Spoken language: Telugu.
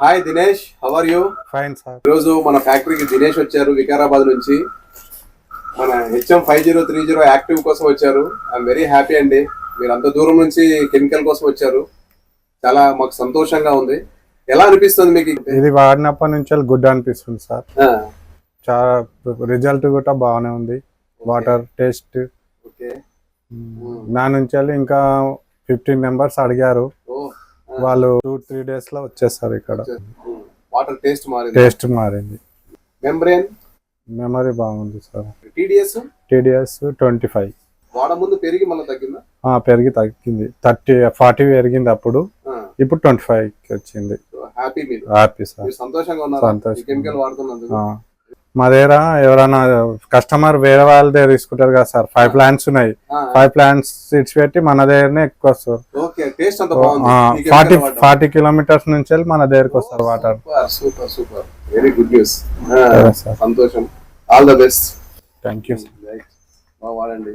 Hi Dinesh, how are you? Fine sir. ఈరోజు మన ఫ్యాక్టరీకి దినేష్ వచ్చారు వికారాబాద్ నుంచి. మన HM5030 యాక్టివ్ కోసం వచ్చారు. ఐఎమ్ వెరీ హ్యాపీ అండి. మీరు అంత దూరం నుంచి కెమికల్ కోసం వచ్చారు, చాలా మాకు సంతోషంగా ఉంది. ఎలా అనిపిస్తుంది మీకు? ఇది వాడినప్పటి నుంచి గుడ్ అనిపిస్తుంది సార్. చాలా రిజల్ట్ కూడా బాగానే ఉంది. వాటర్ టేస్ట్ నా నుంచి ఇంకా 15 మెంబర్స్ అడిగారు. వాళ్ళు 2-3 days లో వచ్చేస్తారు. ఇక్కడ వాటర్ టేస్ట్ మారింది. మెమరీ బాగుంది సార్. TDS 25 వాడ ముందు పెరిగి మళ్ళీ తగ్గిందా? తగ్గింది. 30-40 పెరిగింది అప్పుడు, ఇప్పుడు 25 వచ్చింది. Happy sir. సంతోషంగా ఉన్నారు కెమికల్ వాడుతున్నందుకు? మా దగ్గర ఎవరైనా కస్టమర్ వేరే వాళ్ళ దగ్గర తీసుకుంటారు కదా సార్. 5 plants ఉన్నాయి. 5 plants సీడ్స్ పెట్టి మన దగ్గరనే ఎక్కువ వస్తారు. 40 kilometers నుంచి వెళ్ళి మన దగ్గరకు వస్తారు water. Super very good news. సంతోషం. All the best. Thank you. వాడండి.